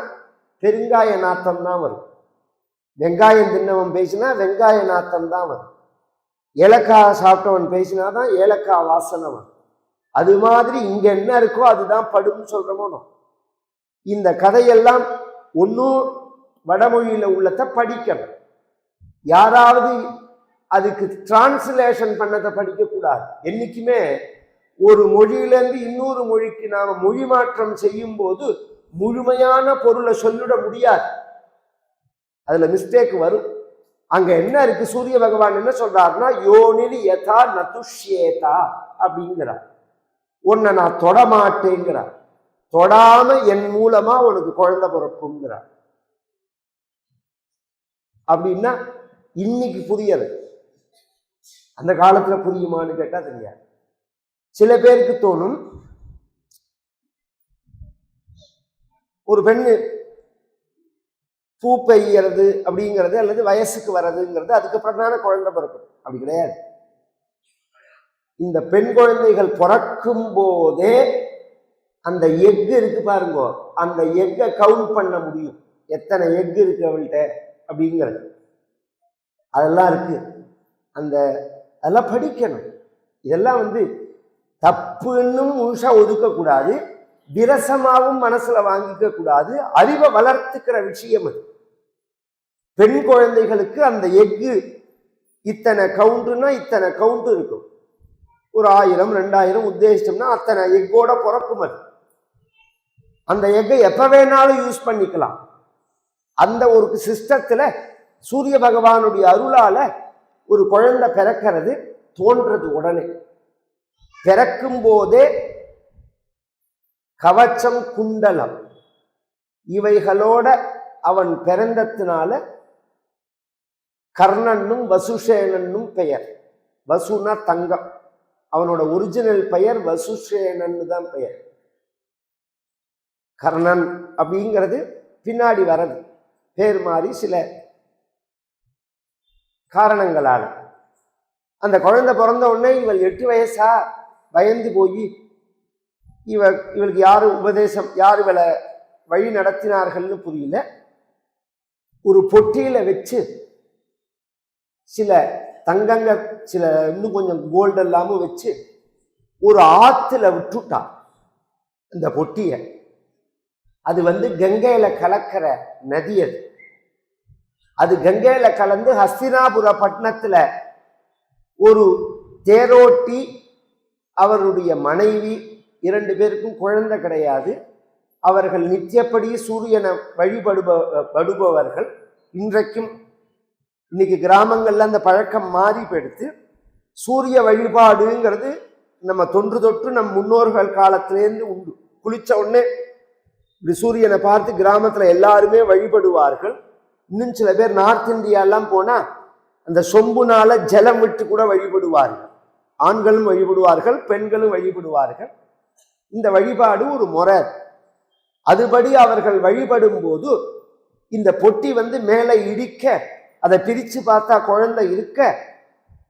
பெருங்காய நாத்தம் தான் வரும். வெங்காயம் தின்னவன் பேசினா வெங்காய நாத்தம் தான் வரும். ஏலக்காய் சாப்பிட்டவன் பேசினாதான் ஏலக்காய் வாசனை வரும். அது மாதிரி இங்க என்ன இருக்கோ அதுதான் படும்னு சொல்றோமோ. இந்த கதையெல்லாம் ஒன்னும் வடமொழியில உள்ளத படிக்கணும். யாராவது அதுக்கு டிரான்ஸ்லேஷன் பண்ணதை படிக்க கூடாது. என்னைக்குமே ஒரு மொழியிலிருந்து இன்னொரு மொழிக்கு நாம மொழி மாற்றம் செய்யும் போது முழுமையான பொருளை சொல்லிட முடியாது. அதுல மிஸ்டேக் வரும். அங்க என்ன இருக்கு, சூரிய பகவான் என்ன சொல்றாருன்னா, யோனில் யதா நதுஷ்யேதா அப்படிங்கிறார். உன்னை நான் தொடமாட்டேங்கிறார். தொடாம என் மூலமா உனக்கு குழந்தை பிறக்குங்கிறார். அப்படின்னா இன்னைக்கு புரியது, அந்த காலத்துல புரியுமான்னு கேட்டா தெரியாது. சில பேருக்கு தோணும், ஒரு பெண்ணு பூ பெய்யறது அப்படிங்கிறது அல்லது வயசுக்கு வர்றதுங்கிறது அதுக்கப்புறம் தானே குழந்தை பிறக்கும். அப்படி கிடையாது. இந்த பெண் குழந்தைகள் பிறக்கும் போதே அந்த எஃகு இருக்கு பாருங்க, அந்த எக்கை கவுண்ட் பண்ண முடியும், எத்தனை எஃகு இருக்கு அவள்கிட்ட அப்படிங்கிறது. அதெல்லாம் இருக்கு. அதெல்லாம் படிக்கணும். இதெல்லாம் தப்புன்னு முழுசா ஒதுக்கக்கூடாது, விரசமாவும் மனசுல வாங்கிக்க கூடாது, அறிவை வளர்த்துக்கிற விஷயம் அது. பெண் குழந்தைகளுக்கு அந்த எஃகு இத்தனை கவுண்ட்னா இத்தனை கவுண்ட் இருக்கும். ஒரு 1000 2000 உத்தேசிச்சோம்னா அத்தனை எக்கோட பிறக்கும். அது அந்த எக்கை எப்ப வேணாலும் யூஸ் பண்ணிக்கலாம். அந்த ஒரு சிஸ்டத்துல சூரிய பகவானுடைய அருளால ஒரு குழந்தை பிறக்கிறது, தோன்றது. உடனே பிறக்கும் போதே கவச்சம் குண்டலம் இவைகளோட அவன் பிறந்ததுனால கர்ணனும் வசுசேனனும் பெயர். வசுனா தங்கம், அவனோட ஒரிஜினல் பெயர் வசுசேனன்னு தான் பெயர். கர்ணன் அப்படிங்கிறது பின்னாடி வரது பேர் மாறி சில காரணங்களால. அந்த குழந்தை பிறந்த உடனே இவள் 8 வயசா பயந்து போய் இவளுக்கு யாரு உபதேசம், யார் இவளை வழி நடத்தினார்கள்னு புரியல. ஒரு பொட்டியில வச்சு சில தங்கங்க, சில இன்னும் கொஞ்சம் கோல்டு எல்லாமும் வச்சு ஒரு ஆத்துல விட்டுட்டான் இந்த பொட்டிய. அது கங்கையில கலக்கிற நதி. அது கங்கையில கலந்து ஹஸ்தினாபுர பட்டணத்துல ஒரு தேரோட்டி அவருடைய மனைவி 2 பேருக்கும் குழந்தை கிடையாது. அவர்கள் நித்தியப்படி சூரியனை வழிபடுபவர்கள். இன்னைக்கு கிராமங்கள்ல அந்த பழக்கம் மாறி போயிடுத்து. சூரிய வழிபாடுங்கிறது நம்ம தொன்று தொட்டு நம் முன்னோர்கள் காலத்திலேருந்து உண்டு. குளிச்ச உடனே இப்படி சூரியனை பார்த்து கிராமத்துல எல்லாருமே வழிபடுவார்கள். இன்னும் சில பேர் நார்த் இந்தியா எல்லாம் போனா அந்த சொம்புனால ஜலம் விட்டு கூட வழிபடுவார்கள். ஆண்களும் வழிபடுவார்கள், பெண்களும் வழிபடுவார்கள். இந்த வழிபாடு ஒரு முறை. அதுபடி அவர்கள் வழிபடும் போது இந்த பொட்டி மேலே இடிக்க, அதை பிரிச்சு பார்த்தா குழந்தை இருக்க,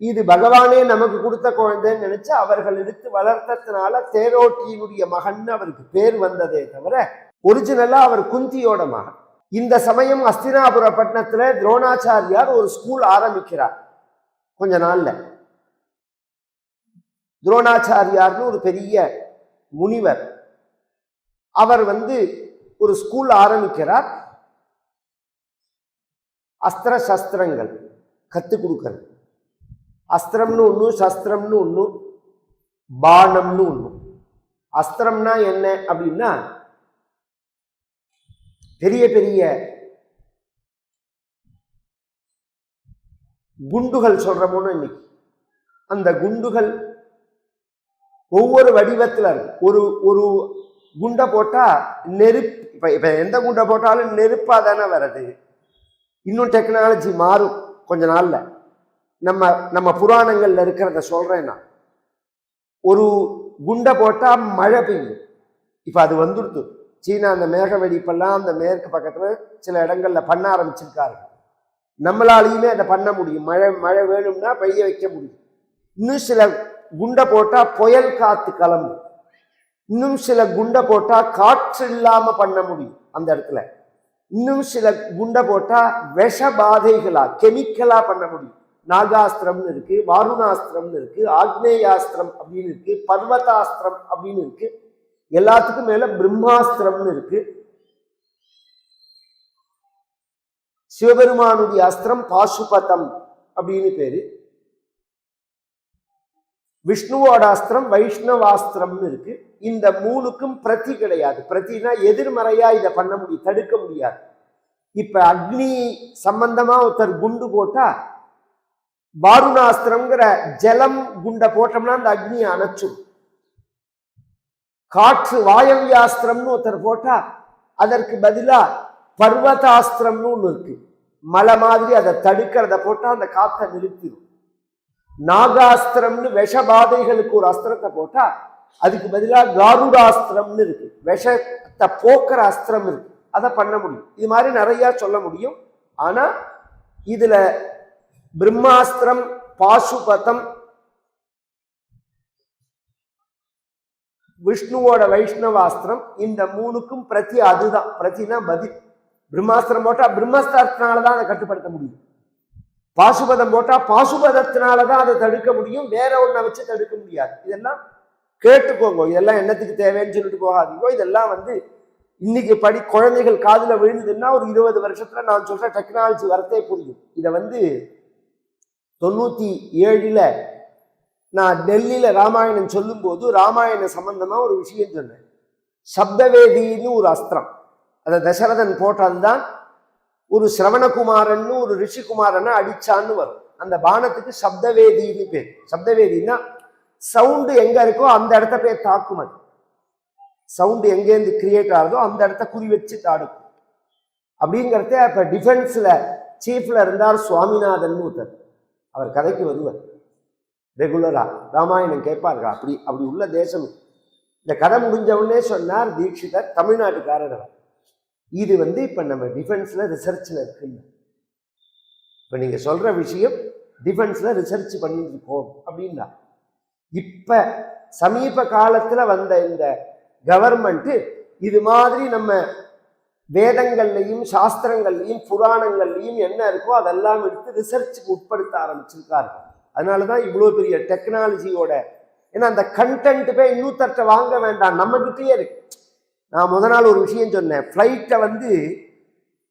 இது பகவானே நமக்கு கொடுத்த குழந்தைன்னு நினைச்சு அவர்கள் எடுத்து வளர்த்ததுனால தேரோட்டியினுடைய மகன் அவருக்கு பேர் வந்ததே தவிர ஒரிஜினலா அவர் குந்தியோட மகன். இந்த சமயம் ஹஸ்தினாபுர பட்டணத்துல துரோணாச்சாரியார் ஒரு ஸ்கூல் ஆரம்பிக்கிறார். கொஞ்ச நாள்ல துரோணாச்சாரியார்னு ஒரு பெரிய முனிவர், அவர் ஒரு ஸ்கூல் ஆரம்பிக்கிறார். அஸ்திர சஸ்திரங்கள் கத்துக் கொடுக்கிறது. அஸ்திரம்னு ஒண்ணு, சஸ்திரம்னு ஒண்ணு, பானம்னு ஒண்ணு. அஸ்திரம்னா என்ன அப்படின்னா பெரிய பெரிய குண்டுகள் சொல்றோம்னு இன்னைக்கு. அந்த குண்டுகள் ஒவ்வொரு வடிவத்துல ஒரு ஒரு குண்டை போட்டா நெருப்பு. இப்ப எந்த குண்டை போட்டாலும் நெருப்பா தானே வருது. இன்னும் டெக்னாலஜி மாறும் கொஞ்ச நாள்ல. நம்ம புராணங்கள்ல இருக்கிறத சொல்றேன்னா, ஒரு குண்டை போட்டா மழை பெய்யும். இப்ப அது வந்துடுது. சீனா அந்த மேக வெடிப்பெல்லாம் அந்த மேற்கு பக்கத்துல சில இடங்கள்ல பண்ண ஆரம்பிச்சிருக்காரு. நம்மளாலையுமே அதை பண்ண முடியும். மழை வேணும்னா பெய்ய வைக்க முடியும். இன்னும் சில குண்டை போட்டா புயல் காத்து கிளம்பும். இன்னும் சில குண்டை போட்டா காற்று இல்லாம பண்ண முடியும் அந்த இடத்துல. இன்னும் சில குண்டை போட்டா விஷ பாதைகளா, கெமிக்கலா பண்ண முடியும். நாகாஸ்திரம்னு இருக்கு, வாருணாஸ்திரம்னு இருக்கு, ஆக்னேயாஸ்திரம் அப்படின்னு இருக்கு, பர்வதாஸ்திரம் அப்படின்னு இருக்கு. எல்லாத்துக்கும் மேல பிரம்மாஸ்திரம்னு இருக்கு. சிவபெருமானுடைய அஸ்திரம் பாசுபதம் அப்படின்னு பேரு. விஷ்ணுவோட அஸ்திரம் வைஷ்ணவாஸ்திரம்னு இருக்கு. இந்த 3க்கும் பிரதி கிடையாது. பிரதினா எதிர்மறையா இதை பண்ண முடியும், தடுக்க முடியாது. இப்ப அக்னி சம்பந்தமா ஒருத்தர் குண்டு போட்டா வாருணாஸ்திரம்ங்கிற ஜலம் குண்டை போட்டோம்னா அந்த அக்னியை அணைச்சும். காற்று வாயவியாஸ்திரம்னு ஒருத்தர் போட்டா அதற்கு பதிலா பர்வதாஸ்திரம்னு ஒண்ணு இருக்கு, மலை மாதிரி அதை தடுக்கிறத போட்டா அந்த காற்றை நிறுத்திடும். நாகாஸ்திரம்னு விஷபாதைகளுக்கு ஒரு அஸ்திரத்தை போட்டா அதுக்கு பதிலாக காருடாஸ்திரம்னு இருக்கு, விஷத்தை போக்குற அஸ்திரம் இருக்கு, அதை பண்ண முடியும். இது மாதிரி நிறைய சொல்ல முடியும். ஆனா இதுல பிரம்மாஸ்திரம், பாசுபதம், விஷ்ணுவோட வைஷ்ணவாஸ்திரம், இந்த மூணுக்கும் பிரதி அதுதான். பிரதினா பதில். பிரம்மாஸ்திரம் போட்டா பிரம்மஸ்திரத்தினாலதான் அதை கட்டுப்படுத்த முடியும். பாசுபதம் போட்டா பாசுபதத்தினாலதான் அதை தடுக்க முடியும், வேற ஒன்றை வச்சு தடுக்க முடியாது. இதெல்லாம் கேட்டுக்கோங்க. இதெல்லாம் என்னத்துக்கு தேவைன்னு சொல்லிட்டு போகாதீங்க. இதெல்லாம் இன்னைக்கு குழந்தைகள் காதுல விழுந்ததுன்னா ஒரு 20 வருஷத்துல நான் சொல்ற டெக்னாலஜி வரத்தே புரியும். இதை 97ல் நான் டெல்லியில ராமாயணம் சொல்லும் போது ராமாயண சம்பந்தமா ஒரு விஷயம் சொன்னேன். சப்தவேதின்னு ஒரு அஸ்திரம், அதை தசரதன் போட்டதுதான் ஒரு சிரவணகுமாரன் ஒரு ரிஷிகுமாரனை அடிச்சான்னு வரும். அந்த பானத்துக்கு சப்தவேதின்னு பேர். சப்தவேதினா சவுண்டு எங்க இருக்கோ அந்த இடத்த போய் தாக்கும். அது சவுண்டு எங்கேருந்து கிரியேட் ஆகுதோ அந்த இடத்த குறி வச்சு தாடுக்கும். அப்படிங்கிறத இப்ப டிஃபென்ஸ்ல சீஃப்ல இருந்தார் சுவாமிநாதன் ஒருத்தர். அவர் கதைக்கு வருவார் ரெகுலரா, ராமாயணம் கேட்பார்கள். அப்படி உள்ள தேசம். இந்த கதை முடிஞ்சவுடனே சொன்னார் தீட்சிதர், தமிழ்நாட்டுக்காரர். இது இப்ப நம்ம டிஃபென்ஸ்ல ரிசர்ச்ல இருக்குங்க. இப்ப நீங்க சொல்ற விஷயம் டிஃபென்ஸ்ல ரிசர்ச் பண்ணிட்டு இருக்கோம் அப்படின்னா, இப்ப சமீப காலத்துல வந்த இந்த கவர்மெண்ட் இது மாதிரி நம்ம வேதங்கள்லையும் சாஸ்திரங்கள்லையும் புராணங்கள்லையும் என்ன இருக்கோ அதெல்லாம் எடுத்து ரிசர்ச்சுக்கு உட்படுத்த ஆரம்பிச்சிருக்கார்கள். அதனாலதான் இவ்வளவு பெரிய டெக்னாலஜியோட, ஏன்னா அந்த கண்டென்ட் போய் இன்னொருத்தர்கிட்ட வாங்க வேண்டாம், நம்ம கிட்டே இருக்கு. நான் முத நாள் ஒரு விஷயம் சொன்னேன். ஃப்ளைட்டை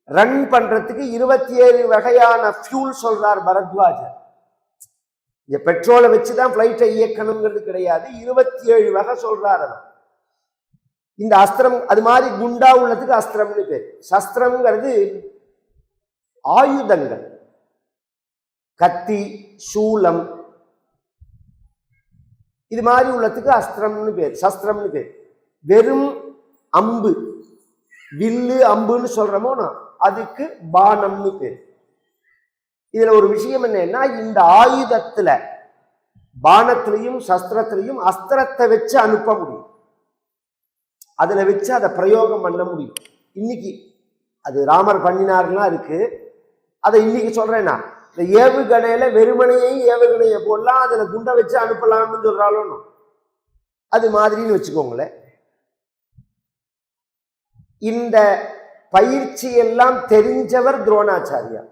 ரன் பண்றதுக்கு 27 வகையான ஃபியூல் சொல்றார் பரத்வாஜர். இந்த பெட்ரோலை வச்சுதான் ஃப்ளைட்டை இயக்கணுங்கிறது கிடையாது, 27 வகை சொல்றாரு. இந்த அஸ்திரம் அது மாதிரி குண்டா உள்ளதுக்கு அஸ்திரம்னு பேர். சஸ்திரம்ங்கிறது ஆயுதங்கள், கத்தி, சூலம், இது மாதிரி உள்ளதுக்கு அஸ்திரம்னு பேர், சஸ்திரம்னு பேர். வெறும் அம்பு, வில்லு அம்புன்னு சொல்றோமோ அதுக்கு பானம்னு பேர். இதுல ஒரு விஷயம் என்னன்னா, இந்த ஆயுதத்துல பானத்திலையும் சஸ்திரத்திலையும் அஸ்திரத்தை வச்சு அனுப்ப முடியும், அதுல வச்சு அதை பிரயோகம் பண்ண முடியும். இன்னைக்கு அது ராமர் பண்ணினார்லாம் இருக்கு. அதை இன்னைக்கு சொல்றேன்னா, இந்த ஏவுகணையில வெறுமனையும் ஏவுகணையை போடலாம், அதுல குண்டை வச்சு அனுப்பலாம்னு சொல்றாலும் அது மாதிரின்னு வச்சுக்கோங்களேன். இந்த பயிற்சி எல்லாம் தெரிஞ்சவர் துரோணாச்சாரியார்.